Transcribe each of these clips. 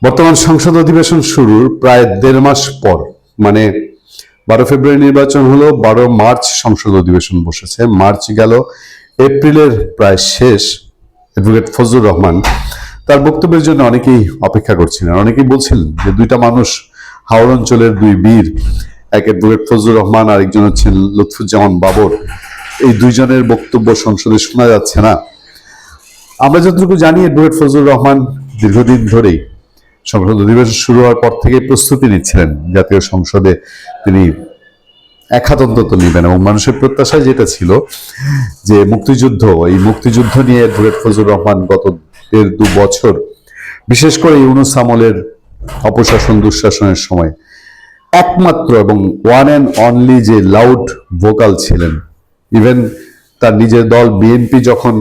বর্তমান সংসদ অধিবেশন শুরুর প্রায় ১.৫ মাস পর, মানে ১২ ফেব্রুয়ারি নির্বাচন হলো, ১২ মার্চ সংসদ অধিবেশন বসেছে, মার্চ গেল, এপ্রিলের প্রায় শেষ। অ্যাডভোকেট ফজলুর রহমান তার বক্তব্যের জন্য অনেকেই অপেক্ষা করছিলেন। অনেকেই বলছিলেন যে দুইটা মানুষ, হাওড় অঞ্চলের দুই বীর, এক অ্যাডভোকেট ফজলুর রহমান আর একজন হচ্ছেন লুৎফুজ্জামান বাবর, এই দুইজনের বক্তব্য সংসদে শোনা যাচ্ছে না। আমরা যতটুকু জানি, অ্যাডভোকেট ফজলুর রহমান দীর্ঘদিন ধরেই সংসদ অধিবেশন শুরু হওয়ার পর থেকে প্রস্তুতি নিচ্ছিলেন জাতীয় সংসদে তিনি এক হাত অন্তত নেবেন, এবং মানুষের প্রত্যাশা যেটা ছিল যে মুক্তিযুদ্ধ, এই মুক্তিযুদ্ধ নিয়ে অ্যাডভোকেট ফজলুর রহমান গত ১.৫-২ বছর, বিশেষ করে ইউনূস আমলের অপশাসন দুঃশাসনের সময় একমাত্র এবং ওয়ান অ্যান্ড অনলি যে লাউড ভোকাল ছিলেন। ইভেন তার নিজের দল বিএনপি যখন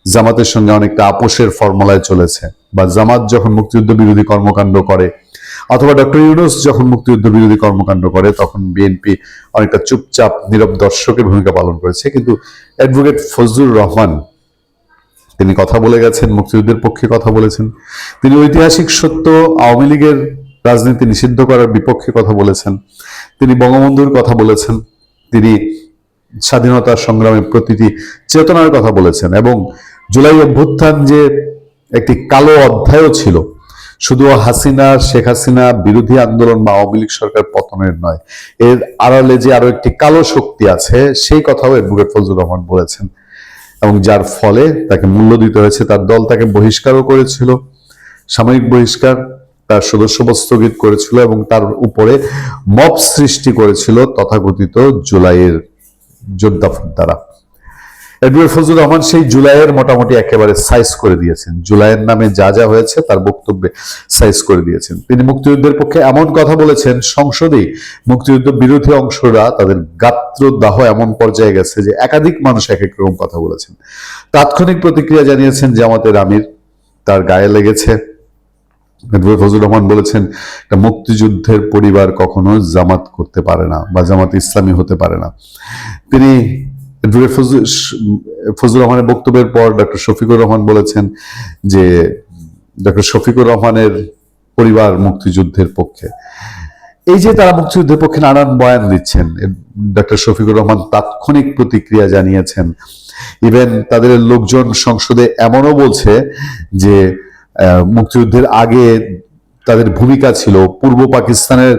জামাতের সঙ্গে অনেকটা আপোষের ফর্মুলায় চলেছে, বা জামাত যখন মুক্তিযুদ্ধ বিরোধী কর্মকাণ্ড করে, অথবা ডক্টর ইউনূস যখন মুক্তিযুদ্ধ বিরোধী কর্মকাণ্ড করে, তখন বিএনপি অনেকটা চুপচাপ নীরব দর্শকের ভূমিকা পালন করেছে। কিন্তু অ্যাডভোকেট ফজলুর রহমান তিনি কথা বলে গেছেন, মুক্তিযুদ্ধের পক্ষে কথা বলেছেন, তিনি ঐতিহাসিক সত্য আওয়ামী লীগের রাজনীতি নিষিদ্ধ করার বিপক্ষে কথা বলেছেন, তিনি বঙ্গবন্ধুর কথা বলেছেন, তিনি স্বাধীনতা সংগ্রামের প্রতিটি চেতনার কথা বলেছেন, এবং জুলাই অভ্যুত্থান যে একটি কালো অধ্যায়ও ছিল, শুধু শেখ হাসিনা বিরোধী আন্দোলন বা আওয়ামী লীগ সরকার পতনের নয়, এর আড়ালে যে আরো একটি কালো শক্তি আছে, সেই কথাও অ্যাডভোকেট ফজলুর রহমান বলেছেন, এবং যার ফলে তাকে মূল্য দিতে হয়েছে। তার দল তাকে বহিষ্কারও করেছিল, সাময়িক বহিষ্কার, তার সদস্যপদ স্থগিত করেছিল, এবং তার উপরে মব সৃষ্টি করেছিল তথাকথিত জুলাইয়ের যোদ্ধাদের দ্বারা। অ্যাডভোকেট ফজলুর রহমান সেই জুলাইয়ের মোটামুটি একেবারে সাইজ করে দিয়েছেন, জুলাইয়ের নামে যা যা হয়েছে তার বক্তব্যে সাইজ করে দিয়েছেন। তিনি মুক্তিযুদ্ধের পক্ষে এমন কথা বলেছেন, সংসদেই মুক্তিযুদ্ধ বিরোধী অংশরা তাদের গাত্রদাহ এমন পর্যায়ে গেছে যে একাধিক মানুষ এক এক রকম কথা বলেছেন। তাৎক্ষণিক প্রতিক্রিয়া জানিয়েছেন জামাতের আমির, তার গায়ে লেগেছে। অ্যাডভোকেট ফজলুর রহমান বলেছেন, একটা মুক্তিযুদ্ধের পরিবার কখনো জামাত করতে পারে না, বা জামাত ইসলামী হতে পারে না। তিনি অ্যাডভোকেট ফজলুর রহমানের বক্তব্যের পর ডক্টর শফিকুর রহমান বলেছেন যে ডক্টর শফিকুর রহমানের পরিবার মুক্তিযুদ্ধের পক্ষে। এই যে তারা মুক্তিযুদ্ধের পক্ষে নানান বয়ান দিচ্ছেন, ডক্টর শফিকুর রহমান তাৎক্ষণিক প্রতিক্রিয়া জানিয়েছেন। ইভেন তাদের লোকজন সংসদে এমনও বলছে যে মুক্তিযুদ্ধের আগে তাদের ভূমিকা ছিল, পূর্ব পাকিস্তানের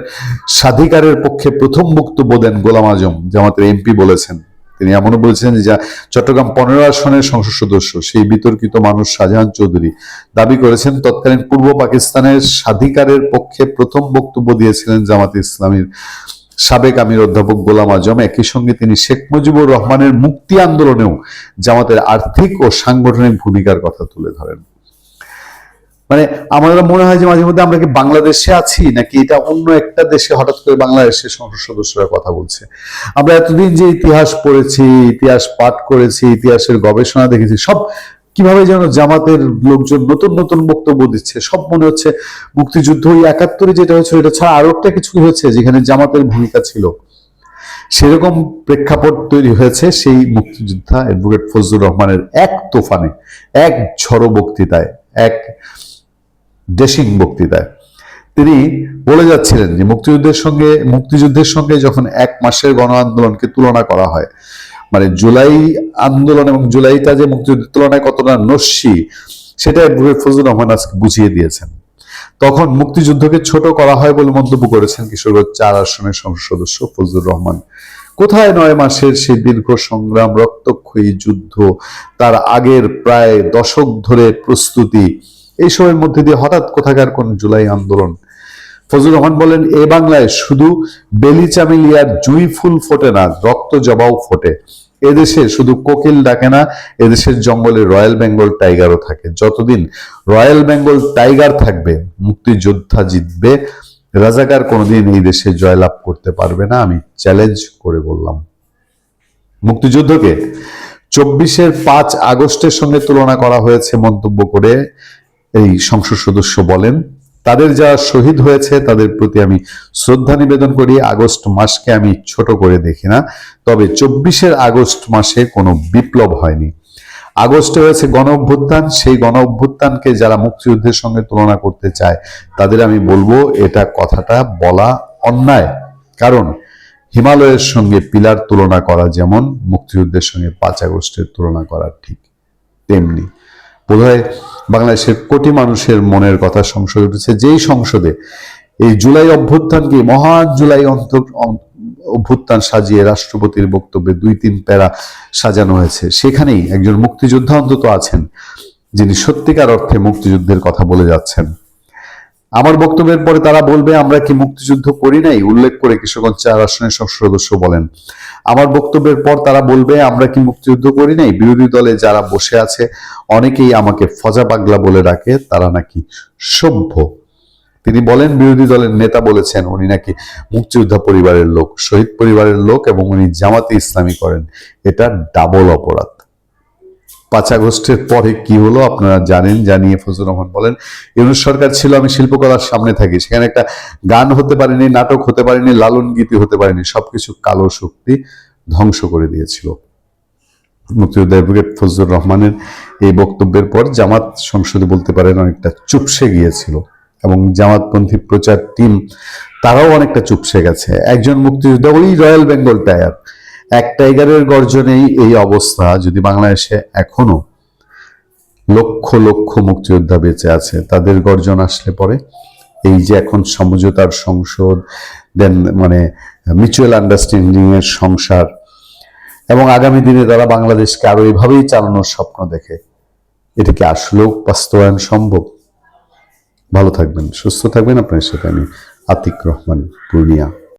স্বাধিকারের পক্ষে প্রথম বক্তব্য দেন গোলাম আজম, জামাতের এমপি বলেছেন। তিনি এমনও বলেছেন যে চট্টগ্রাম 15 আসনের সংসদ সদস্য, সেই বিতর্কিত মানুষ শাহজাহান চৌধুরী দাবি করেছেন তৎকালীন পূর্ব পাকিস্তানের স্বাধিকারের পক্ষে প্রথম বক্তব্য দিয়েছিলেন জামাতে ইসলামীর সাবেক আমির অধ্যাপক গোলাম আজম। একই সঙ্গে তিনি শেখ মুজিবুর রহমানের মুক্তি আন্দোলনেও জামাতের আর্থিক ও সাংগঠনিক ভূমিকার কথা তুলে ধরেন। মানে আমাদের মনে হয় যে মাঝে মধ্যে আমরা কি বাংলাদেশে আছি, নাকি এটা অন্য একটা দেশে হঠাৎ করে বাংলাদেশের সংসদ সদস্যরা কথা বলছে। আমরা এতদিন যে ইতিহাস পড়েছি, ইতিহাস পাঠ করেছি, ইতিহাসের গবেষণা দেখেছি, সব কিভাবে যেন জামাতের লোকজন নতুন নতুন বক্তব্য দিচ্ছে। সব মনে হচ্ছে মুক্তিযুদ্ধ ওই ৭১-এ যেটা হয়েছিল এটা ছাড়া আরো একটা কিছু হয়েছে যেখানে জামাতের ভূমিকা ছিল। সেরকম প্রেক্ষাপট তৈরি হয়েছে সেই মুক্তিযোদ্ধা অ্যাডভোকেট ফজলুর রহমানের এক তোফানে, এক ঝড়ো বক্তৃতায়, এক ডেশিং বক্তৃতায় তিনি বলে যাচ্ছিলেন যে মুক্তিযুদ্ধের সঙ্গে যখন ১ মাসের গণ আন্দোলনকে তুলনা করা হয়, মানে জুলাই আন্দোলন এবং জুলাইটা যে মুক্তিযুদ্ধের তুলনায় কতটা নস্যি, সেটা অ্যাডভোকেট ফজলুর রহমান আজকে বুঝিয়ে দিয়েছেন। তখন মুক্তিযুদ্ধকে ছোট করা হয় বলে মন্তব্য করেছেন কিশোরগঞ্জ ৪ আসনের সংসদ সদস্য ফজলুর রহমান। কোথায় ৯ মাসের সেই দীর্ঘ সংগ্রাম, রক্তক্ষয়ী যুদ্ধ, তার আগের প্রায় দশক ধরে প্রস্তুতি, এই সময়ের মধ্যে দিয়ে হঠাৎ কোথাকার কোন জুলাই আন্দোলন। ফজলুর রহমান বলেন, এ বাংলায় শুধু বেলি চামেলিয়ার জুঁই ফুল ফোটে না, রক্ত জবাও ফোটে। এদেশে শুধু কোকিল ডাকে না, এদেশের জঙ্গলে রয়্যাল বেঙ্গল টাইগারও থাকে। যতদিন রয়্যাল বেঙ্গল টাইগার থাকবে, মুক্তিযোদ্ধা জিতবে, রাজাকার কোনোদিন এই দেশে জয়লাভ করতে পারবে না, আমি চ্যালেঞ্জ করে বললাম। মুক্তিযুদ্ধকে ২৪-এর ৫ আগস্টের সঙ্গে তুলনা করা হয়েছে মন্তব্য করে এই সংসদ সদস্য বলেন, তাদের যারা শহীদ হয়েছে তাদের প্রতি আমি শ্রদ্ধা নিবেদন করি। আগস্ট মাসকে আমি ছোট করে দেখি না, তবে ২৪-এর আগস্ট মাসে কোনো বিপ্লব হয়নি। আগস্টে হয়েছে গণ অভ্যুত্থান, সেই গণ অভ্যুত্থানকে যারা মুক্তিযুদ্ধের সঙ্গে তুলনা করতে চায় তাদের আমি বলবো এটা কথাটা বলা অন্যায়। কারণ হিমালয়ের সঙ্গে পিলার তুলনা করা যেমন মুক্তিযুদ্ধের সঙ্গে 5 আগস্টের তুলনা করা ঠিক তেমনি। বোধহয় বাংলাদেশের কোটি মানুষের মনের কথা সংসদে উঠেছে, যেই সংসদে এই জুলাই অভ্যুত্থানকে মহান জুলাই অভ্যুত্থান সাজিয়ে রাষ্ট্রপতির বক্তব্যে 2-3 প্যারা সাজানো হয়েছে, সেখানেই একজন মুক্তিযোদ্ধা অন্তত আছেন যিনি সত্যিকার অর্থে মুক্তিযুদ্ধের কথা বলে যাচ্ছেন। আমার বক্তব্যের পরে তারা বলবে আমরা কি মুক্তিযুদ্ধ করি নাই, উল্লেখ করে কিশোরগঞ্জ 4 আসনের সংসদ সদস্য বলেন। আমার বক্তব্যের পর তারা বলবে আমরা কি মুক্তিযুদ্ধ করি নাই, বিরোধী দলে যারা বসে আছে অনেকেই আমাকে ফজা পাগলা বলে ডাকে, তারা নাকি সভ্য। তিনি বলেন বিরোধী দলের নেতা বলেছেন উনি নাকি মুক্তিযোদ্ধা পরিবারের লোক, শহীদ পরিবারের লোক, এবং উনি জামাতে ইসলামী করেন। এটা ডাবল অপরাধ। 5 আগস্টের পরে কি হলো আপনারা জানেন, জানিয়ে ফজলুর রহমান বলেন ইউনূস সরকার ছিল আমি শিল্পকলার সামনে থাকি, সেখানে একটা গান হতে পারেনি, নাটক হতে পারেনি, লালন গীতি হতে পারেনি, সবকিছু কালো শক্তি ধ্বংস করে দিয়েছিল। মুক্তিযোদ্ধা অ্যাডভোকেট ফজলুর রহমানের এই বক্তব্যের পর জামাত সংসদে বলতে পারেন অনেকটা চুপসে গিয়েছিল, এবং জামাতপন্থী প্রচার টিম তারাও অনেকটা চুপসে গেছে। একজন মুক্তিযোদ্ধা, ওই রয়্যাল বেঙ্গল টাইগার, এক টাইগারের গর্জনেই এই অবস্থা। যদি বাংলাদেশে এখনো লক্ষ লক্ষ মুক্তিযোদ্ধা বেঁচে আছে, তাদের গর্জন আসলে পরে এই যে এখন সমঝোতার সংসদ, দেন মানে মিউচুয়াল আন্ডারস্ট্যান্ডিং এর সংসার, এবং আগামী দিনে তারা বাংলাদেশকে আরো এভাবেই চালানোর স্বপ্ন দেখে, এটা কি আসলেও বাস্তবায়ন সম্ভব? ভালো থাকবেন, সুস্থ থাকবেন। আপনার সাথে আমি আতিক রহমান, পূর্ণিয়া।